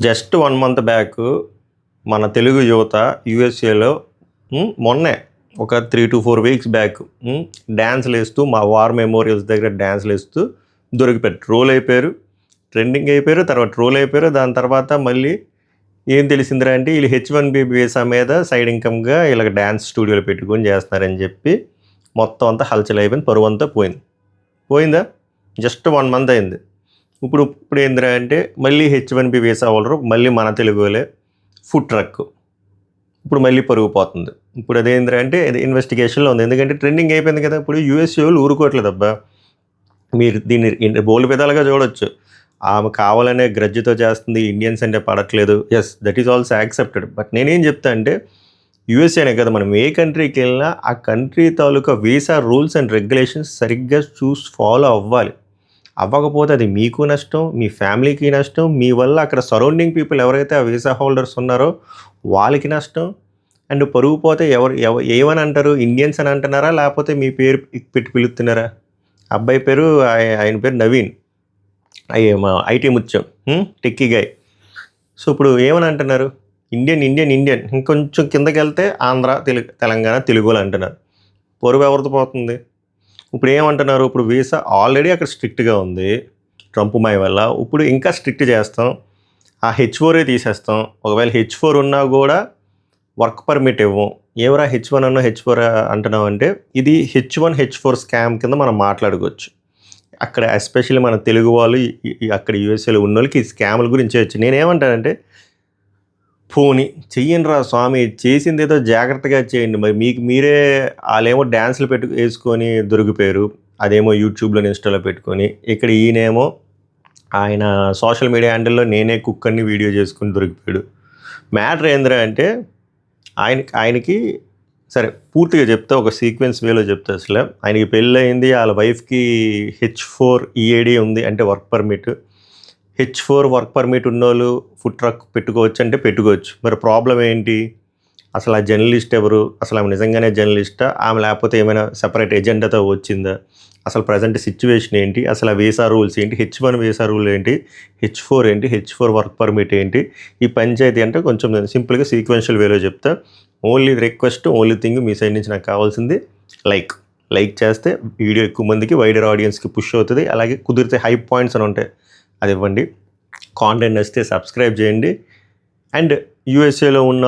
Just 1 month back మన తెలుగు యువత యూఎస్ఏలో మొన్నే ఒక 3 to 4 వీక్స్ బ్యాక్ డ్యాన్స్లు వేస్తూ మా వార్ మెమోరియల్స్ దగ్గర డ్యాన్స్లు వేస్తూ దొరికిపోయారు. ట్రోల్ అయిపోయారు, ట్రెండింగ్ అయిపోయారు, తర్వాత ట్రోల్ అయిపోయారు. దాని తర్వాత మళ్ళీ ఏం తెలిసిందిరా అంటే వీళ్ళు H1B వీసా మీద సైడ్ ఇన్కమ్గా ఇలాగ డ్యాన్స్ స్టూడియోలు పెట్టుకొని చేస్తున్నారని చెప్పి మొత్తం అంతా హల్చల్ అయిపోయింది, పరువు అంతా పోయిందా. జస్ట్ 1 మంత్ అయింది. ఇప్పుడు ఏందిరా అంటే మళ్ళీ H1B వీసా హోల్డరు మళ్ళీ మన తెలుగు వాళ్ళే ఫుడ్ ట్రక్ ఇప్పుడు మళ్ళీ పరుగుపోతుంది. ఇప్పుడు అదేంద్రా అంటే ఇన్వెస్టిగేషన్లో ఉంది, ఎందుకంటే ట్రెండింగ్ అయిపోయింది కదా. ఇప్పుడు యూఎస్ఏ వాళ్ళు ఊరుకోవట్లేదు అబ్బా. మీరు దీన్ని బోల్డ్ విధాలుగా చూడొచ్చు. ఆమె కావాలనే గ్రడ్జ్తో చేస్తుంది, ఇండియన్స్ అంటే పడట్లేదు. Yes, that is also accepted. But నేనేం చెప్తా అంటే యూఎస్ఏనే కదా, మనం ఏ కంట్రీకి వెళ్ళినా ఆ country taluka visa rules and regulations సరిగ్గా ఫాలో అవ్వకపోతే అది మీకు నష్టం, మీ ఫ్యామిలీకి నష్టం, మీ వల్ల అక్కడ సరౌండింగ్ పీపుల్ ఎవరైతే ఆ వీసా హోల్డర్స్ ఉన్నారో వాళ్ళకి నష్టం. అండ్ పరుగు పోతే ఏమని అంటారు, ఇండియన్స్ అని అంటున్నారా లేకపోతే మీ పేరు పెట్టి పిలుస్తున్నారా? అబ్బాయి పేరు ఆయన పేరు నవీన్, మా ఐటీ ముత్యం, టెక్కీ గాయ్. సో ఇప్పుడు ఏమని అంటున్నారు, ఇండియన్ ఇంకొంచెం కిందకి వెళ్తే ఆంధ్ర తెలంగాణ తెలుగులు అంటున్నారు. పరువు ఎవరితో పోతుంది? ఇప్పుడు ఏమంటున్నారు, ఇప్పుడు వీసా ఆల్రెడీ అక్కడ స్ట్రిక్ట్గా ఉంది ట్రంప్ మాయ వల్ల. ఇప్పుడు ఇంకా స్ట్రిక్ట్ చేస్తాం, ఆ H4 తీసేస్తాం. ఒకవేళ H4 ఉన్నా కూడా వర్క్ పర్మిట్ ఇవ్వం. ఏమరా H1 అన్నా H4 అంటున్నాం అంటే ఇది H1H4 స్కామ్ కింద మనం మాట్లాడుకోవచ్చు. అక్కడ ఎస్పెషల్లీ మన తెలుగు వాళ్ళు అక్కడ యూఎస్ఏలో ఉన్న వాళ్ళకి ఈ స్కాముల గురించి వచ్చు. నేనేమంటానంటే పోనీ చెయ్యండి రా స్వామి, చేసింది ఏదో జాగ్రత్తగా చేయండి. మరి మీరే వాళ్ళేమో డ్యాన్స్లు వేసుకొని దొరికిపోయారు, అదేమో యూట్యూబ్లో ఇన్స్టాలో పెట్టుకొని. ఇక్కడ ఈయనేమో ఆయన సోషల్ మీడియా హ్యాండిల్లో నేనే కుక్ అని వీడియో చేసుకుని దొరికిపోయాడు. మ్యాటర్ ఏందిరా అంటే ఆయనకి సరే పూర్తిగా చెప్తే ఒక సీక్వెన్స్ వేలో చెప్తే అసలు ఆయనకి పెళ్ళి అయింది, వాళ్ళ వైఫ్కి H4 EAD ఉంది, అంటే work permit. H4 work permit ఉన్నోళ్ళు ఫుడ్ ట్రక్ పెట్టుకోవచ్చు అంటే పెట్టుకోవచ్చు. మరి ప్రాబ్లం ఏంటి? అసలు ఆ జర్నలిస్ట్ ఎవరు? అసలు ఆమె నిజంగానే జర్నలిస్టా, ఆమె లేకపోతే ఏమైనా సెపరేట్ ఎజెండాతో వచ్చిందా? అసలు ప్రజెంట్ సిచ్యువేషన్ ఏంటి? అసలు ఆ వీసా రూల్స్ ఏంటి? H1 వీసా రూల్ ఏంటి? H4 ఏంటి? H4 వర్క్ పర్మిట్ ఏంటి? ఈ పంచాయతీ అంటే కొంచెం సింపుల్గా సీక్వెన్షియల్ వేలో చెప్తా. ఓన్లీ రిక్వెస్ట్, ఓన్లీ థింగ్ మీ సైడ్ నుంచి నాకు కావాల్సింది లైక్ చేస్తే వీడియో ఎక్కువ మందికి వైడర్ ఆడియన్స్కి పుష్ అవుతుంది. అలాగే కుదిరితే హై పాయింట్స్ అని ఉంటాయి, అది ఇవ్వండి. కాంటెంట్ వస్తే సబ్స్క్రైబ్ చేయండి. అండ్ యూఎస్ఏలో ఉన్న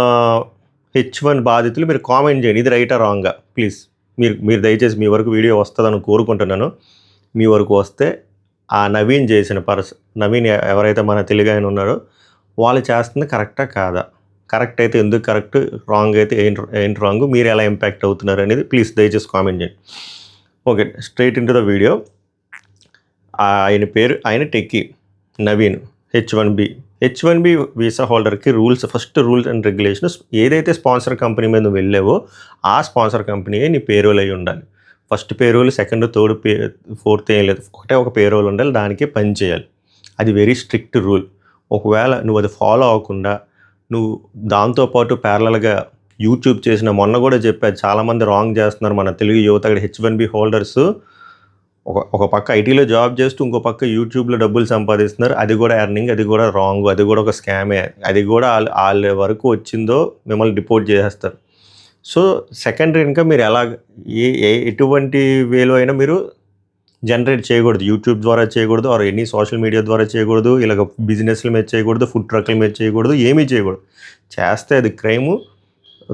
H1 బాధితులు మీరు కామెంట్ చేయండి, ఇది రైటా రాంగా. ప్లీజ్ మీరు దయచేసి మీ వరకు వీడియో వస్తుందని కోరుకుంటున్నాను. మీ వరకు వస్తే ఆ నవీన్ చేసిన నవీన్ ఎవరైతే మన తెలుగు ఆయన ఉన్నారో వాళ్ళు చేస్తుంది కరెక్టా కాదా? కరెక్ట్ అయితే ఎందుకు కరెక్ట్, రాంగ్ అయితే ఏంటి రాంగ్, మీరు ఎలా ఇంపాక్ట్ అవుతున్నారు అనేది ప్లీజ్ దయచేసి కామెంట్ చేయండి. Okay, straight into the video. ఆయన టెక్కీ నవీన్ H1B వీసా హోల్డర్కి ఫస్ట్ రూల్స్ అండ్ రెగ్యులేషన్స్ ఏదైతే స్పాన్సర్ కంపెనీ మీద నువ్వు వెళ్ళావో ఆ స్పాన్సర్ కంపెనీయే నీ పేరోల్ అయి ఉండాలి. First payroll, second, third, fourth ఏం లేదు, ఒక పేరోల్ ఉండాలి, దానికే పని చేయాలి. అది వెరీ స్ట్రిక్ట్ రూల్. ఒకవేళ నువ్వు అది ఫాలో అవ్వకుండా నువ్వు దాంతోపాటు ప్యారలల్గా యూట్యూబ్ చేసిన, మొన్న కూడా చెప్పారు చాలామంది రాంగ్ చేస్తున్నారు మన తెలుగు యువత. అక్కడ H1B హోల్డర్స్ ఒక పక్క ఐటీలో జాబ్ చేస్తూ ఇంకో పక్క యూట్యూబ్లో డబ్బులు సంపాదిస్తున్నారు. అది కూడా ఎర్నింగ్, అది కూడా రాంగ్, అది కూడా ఒక స్కామే. అది కూడా వాళ్ళ వరకు వచ్చిందో మిమ్మల్ని డిపోర్ట్ చేసేస్తారు. సో సెకండరీ ఇన్కమ్ మీరు ఎటువంటి వేలో అయినా మీరు జనరేట్ చేయకూడదు. యూట్యూబ్ ద్వారా చేయకూడదు, ఆర్ ఎనీ సోషల్ మీడియా ద్వారా చేయకూడదు, ఇలాగ బిజినెస్ల మీద చేయకూడదు, ఫుడ్ ట్రక్ల మీద చేయకూడదు, ఏమీ చేయకూడదు. చేస్తే అది క్రైము,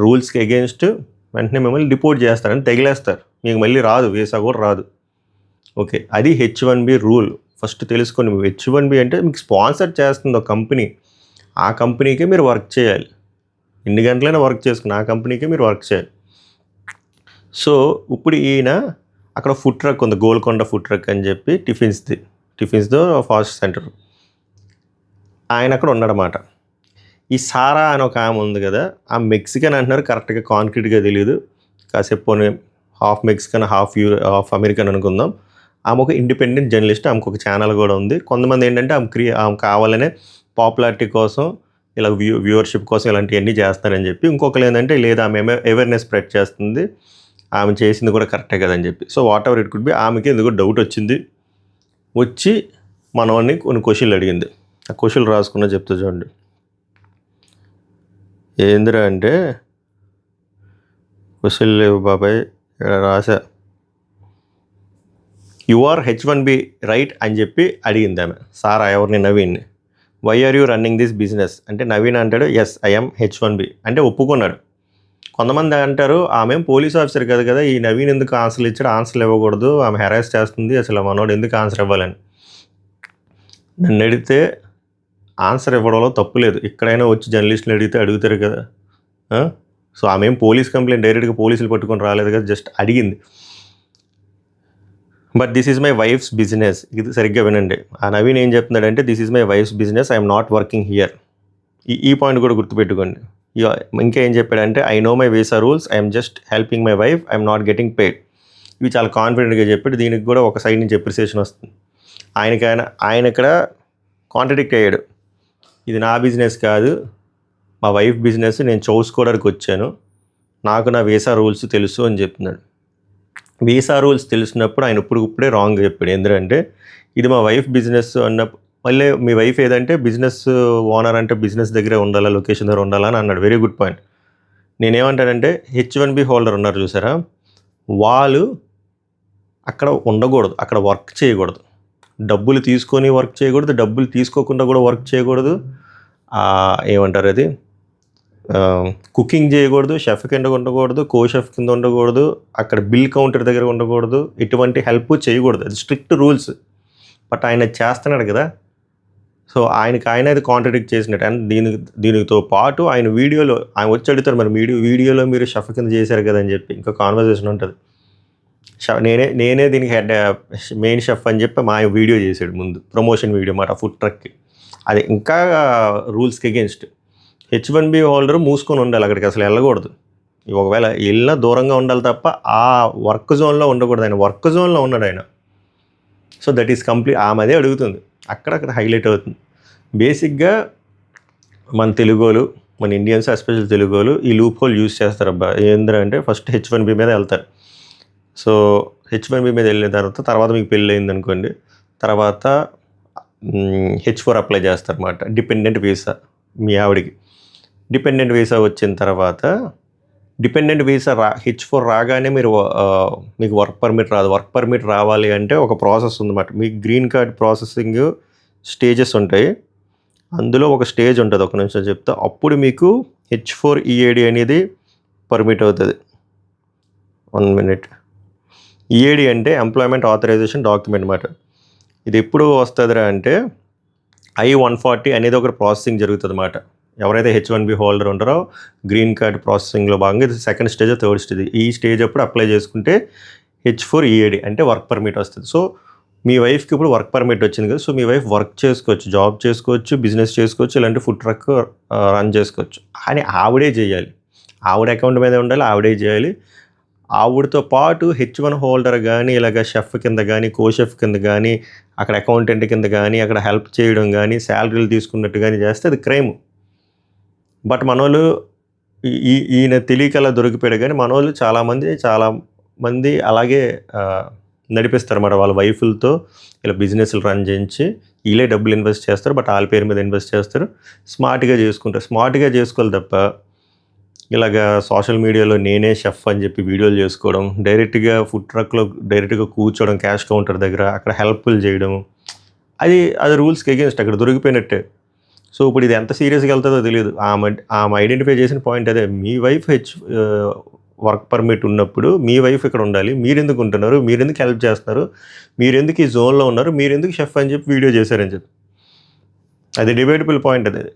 రూల్స్కి అగేన్స్ట్. వెంటనే మిమ్మల్ని డిపోర్ట్ చేస్తారని తగిలేస్తారు, మీకు మళ్ళీ రాదు, వీసా కూడా రాదు. ఓకే, అది H1B రూల్. ఫస్ట్ తెలుసుకొని, H1B అంటే మీకు స్పాన్సర్ చేస్తుంది ఒక కంపెనీ, ఆ కంపెనీకే మీరు వర్క్ చేయాలి. ఎన్ని గంటలైనా వర్క్ చేసుకుని ఆ కంపెనీకే మీరు వర్క్ చేయాలి. సో ఇప్పుడు ఈయన అక్కడ ఫుడ్ ట్రక్ ఉంది, గోల్కొండ ఫుడ్ ట్రక్ అని చెప్పి టిఫిన్స్తో ఫాస్ట్ సెంటర్, ఆయన అక్కడ ఉన్నాడన్నమాట. ఈ సారా అని ఒక ఆమె ఉంది కదా, ఆ మెక్సికన్ అంటున్నారు, కరెక్ట్గా కాంక్రీట్గా తెలియదు. కాసేపు పోనీ హాఫ్ మెక్సికన్ హాఫ్ అమెరికన్ అనుకుందాం. ఆమె ఒక ఇండిపెండెంట్ జర్నలిస్ట్, ఆమెకు ఒక ఛానల్ కూడా ఉంది. కొంతమంది ఏంటంటే ఆమె కావాలనే పాపులారిటీ కోసం, ఇలా వ్యూవర్షిప్ కోసం ఇలాంటివన్నీ చేస్తారని చెప్పి. ఇంకొకరు ఏంటంటే లేదు, ఆమె అవేర్నెస్ స్ప్రెడ్ చేస్తుంది, ఆమె చేసింది కూడా కరెక్టే కదని చెప్పి. So what ever it could be, ఆమెకి ఎందుకు డౌట్ వచ్చి మనవాడిని కొన్ని క్వశ్చన్లు అడిగింది. ఆ క్వశ్చన్లు రాసుకున్నా చెప్తా చూడండి. ఏందిరా అంటే క్వశ్చన్ లేవు బాబాయ్, ఇక్కడ రాసా. యు ఆర్ H1B రైట్ అని చెప్పి అడిగింది ఆమె. సారా ఎవరిని? నవీన్ని. Why are you running this business అంటే నవీన్ అంటాడు ఎస్ ఐఎమ్ H1B అంటే ఒప్పుకున్నాడు. కొంతమంది అంటారు ఆమె పోలీస్ ఆఫీసర్ కదా కదా, ఈ నవీన్ ఎందుకు ఆన్సర్లు ఇచ్చాడు, ఆన్సర్లు ఇవ్వకూడదు, ఆమె హెరాస్ చేస్తుంది, అసలు మనోడు ఎందుకు ఆన్సర్ ఇవ్వాలని. నన్ను అడిగితే ఆన్సర్ ఇవ్వడంలో తప్పు లేదు. ఎక్కడైనా వచ్చి జర్నలిస్టులు అడిగితే అడుగుతారు కదా. సో ఆమె ఏం పోలీస్ కంప్లైంట్ డైరెక్ట్గా పోలీసులు పట్టుకొని రాలేదు కదా, జస్ట్ అడిగింది. But this is my wife's business. ఇది సరిగ్గా వినండి. ఆ నవీన్ ఏం చెప్తున్నాడంటే this is my wife's business, I'm not working here. ఈ పాయింట్ కూడా గుర్తుపెట్టుకోండి. ఇంకా ఏం చెప్పాడంటే I know my visa rules, I'm just helping my wife, I'm not getting paid. ఇవి చాలా కాన్ఫిడెంట్గా చెప్పాడు. దీనికి కూడా ఒక సైడ్ నుంచి అప్రిసియేషన్ వస్తుంది. ఆయన ఇక్కడ కాంట్రడిక్ట్ అయ్యాడు. ఇది నా బిజినెస్ కాదు, మా వైఫ్ బిజినెస్, నేను చూసుకోవడానికి వచ్చాను, నాకు నా వీసా రూల్స్ తెలుసు అని చెప్తున్నాడు. వీసా రూల్స్ తెలిసినప్పుడు ఆయన ఇప్పుడే రాంగ్ చెప్పాడు. ఎందుకంటే ఇది మా వైఫ్ బిజినెస్ అన్నప్పుడు మళ్ళీ మీ వైఫ్ ఏదంటే బిజినెస్ ఓనర్ అంటే బిజినెస్ దగ్గరే ఉండాలా, లొకేషన్ దగ్గర ఉండాలా అని అన్నాడు. Very good point. నేనేమంటానంటే H1B హోల్డర్ ఉన్నారు చూసారా, వాళ్ళు అక్కడ ఉండకూడదు, అక్కడ వర్క్ చేయకూడదు, డబ్బులు తీసుకొని వర్క్ చేయకూడదు, డబ్బులు తీసుకోకుండా కూడా వర్క్ చేయకూడదు, ఏమంటారు అది కుకింగ్ చేయకూడదు, షెఫ్ కింద ఉండకూడదు, కో షెఫ్ కింద ఉండకూడదు, అక్కడ బిల్ కౌంటర్ దగ్గర ఉండకూడదు, ఎటువంటి హెల్ప్ చేయకూడదు. అది స్ట్రిక్ట్ రూల్స్. బట్ ఆయన చేస్తున్నాడు కదా, సో ఆయన అది కాంట్రడిక్ట్ చేసినట్టు. అండ్ దీనితో పాటు ఆయన వీడియోలో ఆయన వచ్చి అడుగుతారు, మరి వీడియోలో మీరు షెఫ్ కింద చేశారు కదా అని చెప్పి ఇంకా కాన్వర్జేషన్ ఉంటుంది. నేనే దీనికి మెయిన్ షెఫ్ అని చెప్పి మా వీడియో చేశాడు ముందు, ప్రమోషన్ వీడియో మాట ఫుడ్ ట్రక్కి. అది ఇంకా రూల్స్కి అగేన్స్ట్. H1B హోల్డర్ మూసుకొని ఉండాలి, అక్కడికి అసలు వెళ్ళకూడదు. ఒకవేళ వెళ్ళినా దూరంగా ఉండాలి తప్ప ఆ వర్క్ జోన్లో ఉండకూడదు. ఆయన వర్క్ జోన్లో ఉన్నాడు ఆయన. So that is complete. ఆమె అదే అడుగుతుంది, అక్కడ హైలైట్ అవుతుంది. బేసిక్గా మన తెలుగోలు, మన ఇండియన్స్ ఎస్పెషల్ తెలుగోలు ఈ లూప్ హోల్ యూజ్ చేస్తారు అబ్బా. ఏంటంటే ఫస్ట్ H1B మీద వెళ్తారు. సో H1B మీద వెళ్ళిన తర్వాత మీకు పెళ్ళి అయింది అనుకోండి, తర్వాత H4 అప్లై చేస్తారన్నమాట, డిపెండెంట్ వీసా. మీ ఆవిడికి డిపెండెంట్ వీసా వచ్చిన తర్వాత డిపెండెంట్ వీసా H4 రాగానే మీకు వర్క్ పర్మిట్ రాదు. వర్క్ పర్మిట్ రావాలి అంటే ఒక ప్రాసెస్ ఉందన్నమాట. మీకు గ్రీన్ కార్డ్ ప్రాసెసింగ్ స్టేజెస్ ఉంటాయి. అందులో ఒక స్టేజ్ ఉంటుంది, ఒక నిమిషం చెప్తా. అప్పుడు మీకు H4 EAD అనేది పర్మిట్ అవుతుంది. 1 minute. EAD అంటే ఎంప్లాయ్మెంట్ ఆథరైజేషన్ డాక్యుమెంట్ అన్నమాట. ఇది ఎప్పుడు వస్తుందిరా అంటే I-140 అనేది ఒక ప్రాసెసింగ్ జరుగుతుంది అన్నమాట. ఎవరైతే H1B హోల్డర్ ఉంటారో గ్రీన్ కార్డ్ ప్రాసెసింగ్లో భాగంగా ఇది సెకండ్ స్టేజ్, థర్డ్ స్టేజ్. ఈ స్టేజ్ అప్పుడు అప్లై చేసుకుంటే H4 EAD అంటే వర్క్ పర్మిట్ వస్తుంది. సో మీ వైఫ్కి ఇప్పుడు వర్క్ పర్మిట్ వచ్చింది కదా, సో మీ వైఫ్ వర్క్ చేసుకోవచ్చు, జాబ్ చేసుకోవచ్చు, బిజినెస్ చేసుకోవచ్చు, ఇలాంటి ఫుడ్ ట్రక్ రన్ చేసుకోవచ్చు. కానీ ఆవిడే చేయాలి, ఆవిడ అకౌంట్ మీద ఉండాలి, ఆవిడే చేయాలి. ఆవిడతో పాటు H1 హోల్డర్ కానీ ఇలాగ షెఫ్ కింద కానీ కో షెఫ్ కింద కానీ అక్కడ అకౌంటెంట్ కింద కానీ అక్కడ హెల్ప్ చేయడం కానీ శాలరీలు తీసుకున్నట్టు కానీ చేస్తే అది క్రైమ్. బట్ మనోళ్ళు ఈయన తెలియక అలా దొరికిపోయాడు. కానీ మనోళ్ళు చాలామంది అలాగే నడిపిస్తారు అన్నమాట. వాళ్ళ వైఫులతో ఇలా బిజినెస్లు రన్ చేయించి వీళ్ళే డబ్బులు ఇన్వెస్ట్ చేస్తారు. బట్ వాళ్ళ పేరు మీద ఇన్వెస్ట్ చేస్తారు. స్మార్ట్గా చేసుకుంటారు. స్మార్ట్గా చేసుకోవాలి తప్ప ఇలాగా సోషల్ మీడియాలో నేనే షెఫ్ అని చెప్పి వీడియోలు చేసుకోవడం, డైరెక్ట్గా ఫుడ్ ట్రక్లో డైరెక్ట్గా కూర్చోవడం క్యాష్ కౌంటర్ దగ్గర, అక్కడ హెల్ప్ఫుల్ చేయడం, అది రూల్స్కి అగేన్స్ట్, అక్కడ దొరికిపోయినట్టే. సో ఇప్పుడు ఇది ఎంత సీరియస్గా వెళ్తుందో తెలియదు. ఆమె ఐడెంటిఫై చేసిన పాయింట్ అదే. మీ వైఫ్ వర్క్ పర్మిట్ ఉన్నప్పుడు మీ వైఫ్ ఇక్కడ ఉండాలి, మీరెందుకు ఉంటున్నారు, మీరెందుకు హెల్ప్ చేస్తున్నారు, మీరెందుకు ఈ జోన్లో ఉన్నారు, మీరెందుకు షెఫ్ అని చెప్పి వీడియో చేశారని చెప్పి అది డిబేటబుల్ పాయింట్ అది.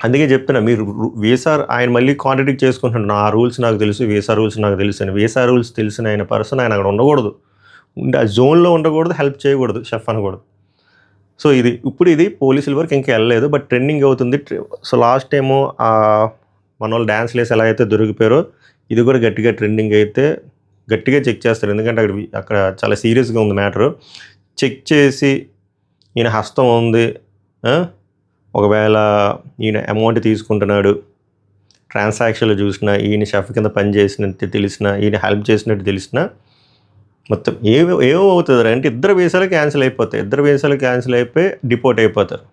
అందుకే చెప్తున్నా, మీరు వీసా ఆయన మళ్ళీ కాంట్రడిక్ట్ చేసుకుంటున్నాడు. నా రూల్స్ నాకు తెలుసు, వీసా రూల్స్ నాకు తెలుసు అని. వీసా రూల్స్ తెలిసిన ఆయన పర్సన్ ఆయన అక్కడ ఉండకూడదు, ఆ జోన్లో ఉండకూడదు, హెల్ప్ చేయకూడదు, షెఫ్ అనకూడదు. సో ఇది పోలీసుల వరకు ఇంకా వెళ్ళలేదు, బట్ ట్రెండింగ్ అవుతుంది. సో లాస్ట్ టైము మన వాళ్ళు డ్యాన్స్ లేసి ఎలా అయితే దొరికిపోయారో ఇది కూడా గట్టిగా ట్రెండింగ్ అయితే గట్టిగా చెక్ చేస్తారు. ఎందుకంటే అక్కడ చాలా సీరియస్గా ఉంది మ్యాటరు. చెక్ చేసి ఈయన హస్తం ఉంది, ఒకవేళ ఈయన అమౌంట్ తీసుకుంటున్నాడు, ట్రాన్సాక్షన్లు చూసినా, ఈయన షెఫ్ కింద పని చేసినట్టు తెలిసినా, ఈయన హెల్ప్ చేసినట్టు తెలిసినా, మొత్తం ఏమవుతుంది అంటే ఇద్దరు వీసాలు క్యాన్సిల్ అయిపోతాయి. ఇద్దరు వీసాలు క్యాన్సిల్ అయిపోయి డిపోర్ట్ అయిపోతారు.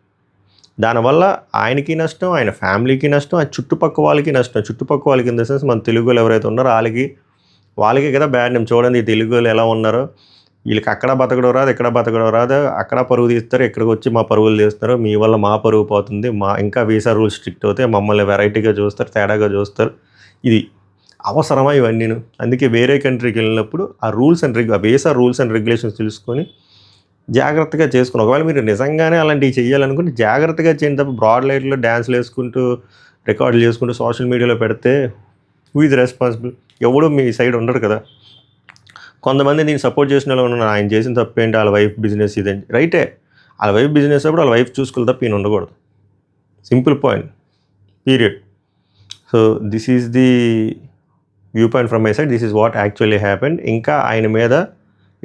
దానివల్ల ఆయనకి నష్టం, ఆయన ఫ్యామిలీకి నష్టం, ఆ చుట్టుపక్క వాళ్ళకి నష్టం. చుట్టుపక్క వాళ్ళకి ఇన్ ద సెన్స్ మన తెలుగు వాళ్ళు ఎవరైతే ఉన్నారో వాళ్ళకి కదా బ్యాడ్ నేమ్. చూడండి ఈ తెలుగు వాళ్ళు ఎలా ఉన్నారో, వీళ్ళకి అక్కడ బతకడం రాదు, ఇక్కడ బతకడం రాదు, అక్కడ పరువు తీస్తారు, ఇక్కడికి వచ్చి మా పరుగులు తీస్తారు, మీ వల్ల మా పరువు పోతుంది, ఇంకా వీసా రూల్స్ స్ట్రిక్ట్ అవుతాయి, మమ్మల్ని వెరైటీగా చూస్తారు, తేడాగా చూస్తారు. ఇది అవసరమా ఇవన్నీను? అందుకే వేరే కంట్రీకి వెళ్ళినప్పుడు ఆ వీసా రూల్స్ అండ్ రెగ్యులేషన్స్ తెలుసుకొని జాగ్రత్తగా చేసుకుని, ఒకవేళ మీరు నిజంగానే అలాంటివి చేయాలనుకుంటే జాగ్రత్తగా చేయండి తప్ప బ్రాడ్ లైట్లో డ్యాన్స్లు వేసుకుంటూ రికార్డులు చేసుకుంటూ సోషల్ మీడియాలో పెడితే హూ ఈజ్ రెస్పాన్సిబుల్? ఎవడు మీ సైడ్ ఉండరు కదా. కొంతమంది దీన్ని సపోర్ట్ చేసిన వాళ్ళు ఉన్నారు, ఆయన చేసిన తప్పేంటి, వాళ్ళ వైఫ్ బిజినెస్ ఇదేంటి, రైటే, వాళ్ళ వైఫ్ బిజినెస్ అప్పుడు వాళ్ళ వైఫ్ చూసుకోవాలి తప్ప ఈయన ఉండకూడదు. Simple point, period. So this is the view point from my side. This is what actually happened. ఇంకా ఆయన మీద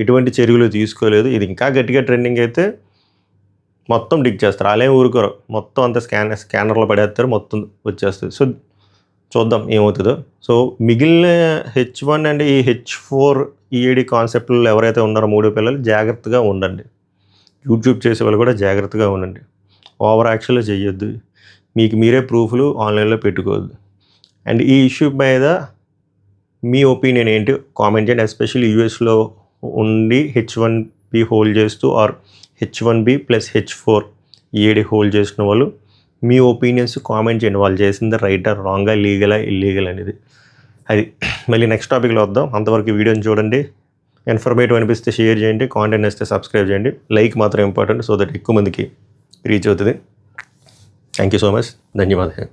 ఎటువంటి చర్యలు తీసుకోలేదు. ఇది ఇంకా గట్టిగా ట్రెండింగ్ అయితే మొత్తం డిక్ చేస్తారు, వాళ్ళేం ఊరుకోరు, మొత్తం అంతా స్కానర్లో పడేస్తారు, మొత్తం వచ్చేస్తుంది. సో చూద్దాం ఏమవుతుందో. సో మిగిలిన H1 అండ్ ఈ H4 EAD కాన్సెప్ట్లు ఎవరైతే ఉన్నారో 3 పిల్లలు జాగ్రత్తగా ఉండండి. యూట్యూబ్ చేసే వాళ్ళు కూడా జాగ్రత్తగా ఉండండి. ఓవర్ యాక్షన్లో చేయొద్దు, మీకు మీరే ప్రూఫ్లు ఆన్లైన్లో పెట్టుకోవద్దు. అండ్ ఈ ఇష్యూ మీద మీ ఒపీనియన్ ఏంటి కామెంట్ చేయండి. ఎస్పెషల్లీ యూఎస్లో ఉండి H1B హోల్డ్ చేస్తూ are H1B plus H4 EAD hold చేసిన వాళ్ళు మీ ఒపీనియన్స్ కామెంట్ చేయండి. వాళ్ళు చేసింది రైటా, రాంగా, లీగలా, ఇల్లీగల్ అనేది. అది మళ్ళీ నెక్స్ట్ టాపిక్లో వద్దాం. అంతవరకు వీడియోని చూడండి, ఇన్ఫర్మేటివ్ అనిపిస్తే షేర్ చేయండి, కాంటెంట్ ఇస్తే సబ్స్క్రైబ్ చేయండి. లైక్ మాత్రం ఇంపార్టెంట్, సో దట్ ఎక్కువ మందికి రీచ్ అవుతుంది. Thank you so much. ధన్యవాదాలు.